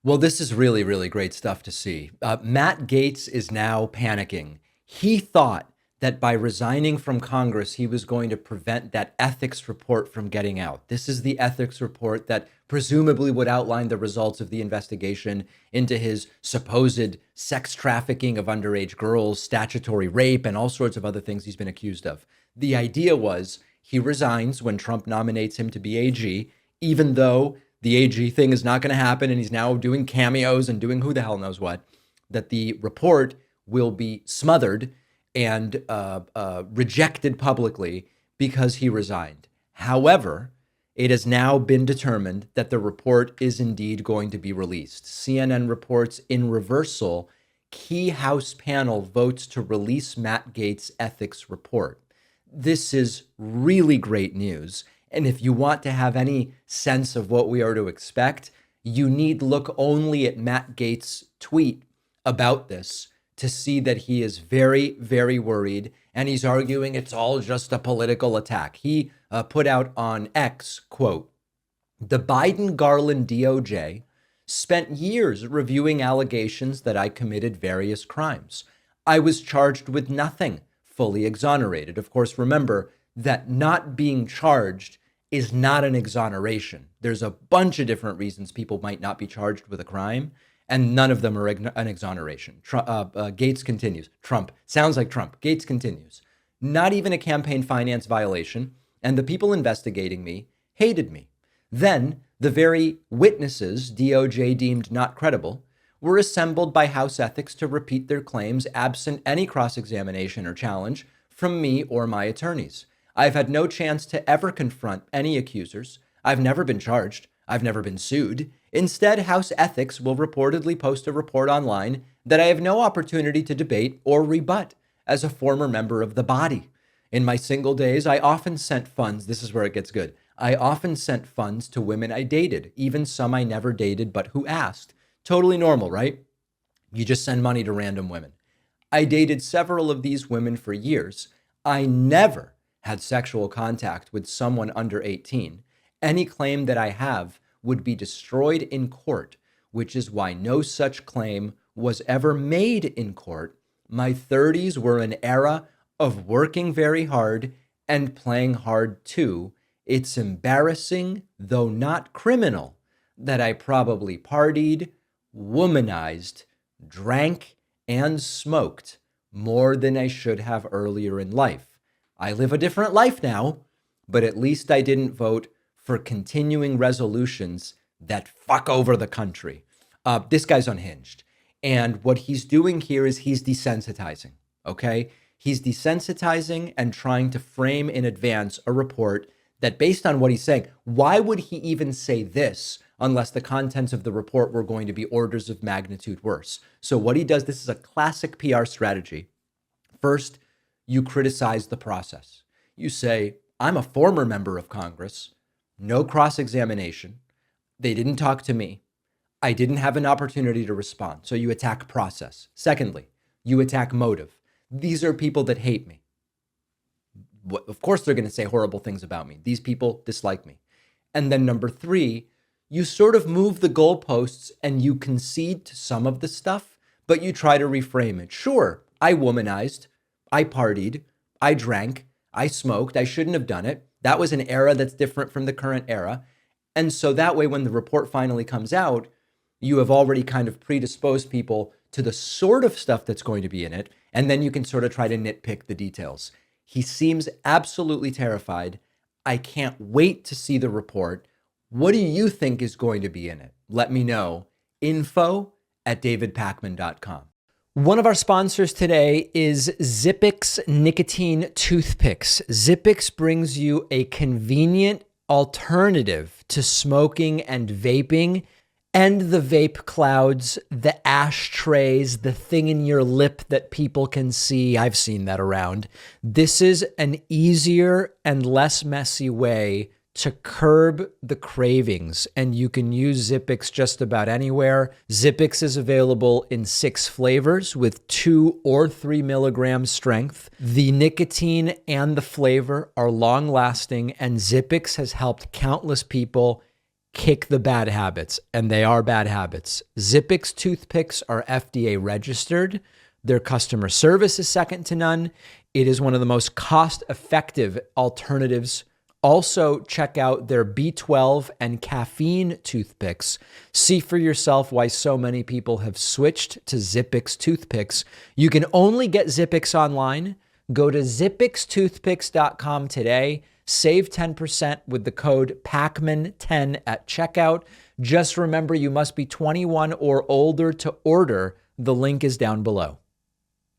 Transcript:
Well, this is really, really great stuff to see. Matt Gaetz is now panicking. He thought that by resigning from Congress, he was going to prevent that ethics report from getting out. This is the ethics report that presumably would outline the results of the investigation into his supposed sex trafficking of underage girls, statutory rape, and all sorts of other things he's been accused of. The idea was he resigns when Trump nominates him to be AG, even though the AG thing is not going to happen and he's now doing cameos and doing who the hell knows what, that the report will be smothered and rejected publicly because he resigned. However, it has now been determined that the report is indeed going to be released. CNN reports in reversal, key House panel votes to release Matt Gaetz' ethics report. This is really great news. And if you want to have any sense of what we are to expect, you need look only at Matt Gaetz' tweet about this to see that he is very, very worried. And he's arguing it's all just a political attack. He put out on X, quote, "The Biden-Garland DOJ spent years reviewing allegations that I committed various crimes. I was charged with nothing, fully exonerated." Of course, remember that not being charged is not an exoneration. There's a bunch of different reasons people might not be charged with a crime, and none of them are an exoneration. Gaetz continues. Trump. Sounds like Trump. Gaetz continues. "Not even a campaign finance violation, and the people investigating me hated me. Then, the very witnesses DOJ deemed not credible were assembled by House Ethics to repeat their claims absent any cross-examination or challenge from me or my attorneys. I've had no chance to ever confront any accusers. I've never been charged. I've never been sued. Instead, House Ethics will reportedly post a report online that I have no opportunity to debate or rebut as a former member of the body. In my single days, I often sent funds." This is where it gets good. "I often sent funds to women I dated, even some I never dated but who asked." Totally normal, right? You just send money to random women. "I dated several of these women for years. I never had sexual contact with someone under 18. Any claim that I have would be destroyed in court, which is why no such claim was ever made in court. My 30s were an era of working very hard and playing hard too. It's embarrassing, though not criminal, that I probably partied, womanized, drank, and smoked more than I should have earlier in life. I live a different life now, but at least I didn't vote for continuing resolutions that fuck over the country." This guy's unhinged. And what he's doing here is he's desensitizing, okay? He's desensitizing and trying to frame in advance a report that, based on what he's saying, why would he even say this unless the contents of the report were going to be orders of magnitude worse? So what he does, this is a classic PR strategy. First, you criticize the process. You say, "I'm a former member of Congress, no cross-examination. They didn't talk to me. I didn't have an opportunity to respond." So you attack process. Secondly, you attack motive. These are people that hate me. Of course, they're going to say horrible things about me. These people dislike me. And then number three, you sort of move the goalposts and you concede to some of the stuff, but you try to reframe it. Sure, I womanized. I partied, I drank, I smoked, I shouldn't have done it. That was an era that's different from the current era. And so that way, when the report finally comes out, you have already kind of predisposed people to the sort of stuff that's going to be in it. And then you can sort of try to nitpick the details. He seems absolutely terrified. I can't wait to see the report. What do you think is going to be in it? Let me know. info@davidpakman.com. One of our sponsors today is Zippix Nicotine Toothpicks. Zippix brings you a convenient alternative to smoking and vaping. And the vape clouds, the ashtrays, the thing in your lip that people can see. I've seen that around. This is an easier and less messy way to curb the cravings, and you can use Zippix just about anywhere. Zippix is available in 6 flavors with 2 or 3 milligram strength. The nicotine and the flavor are long-lasting, and Zippix has helped countless people kick the bad habits, and they are bad habits. Zippix toothpicks are FDA registered. Their customer service is second to none. It is one of the most cost-effective alternatives. Also, check out their B12 and caffeine toothpicks. See for yourself why so many people have switched to Zippix toothpicks. You can only get Zippix online. Go to zippixtoothpicks.com today. Save 10% with the code PACMAN10 at checkout. Just remember, you must be 21 or older to order. The link is down below.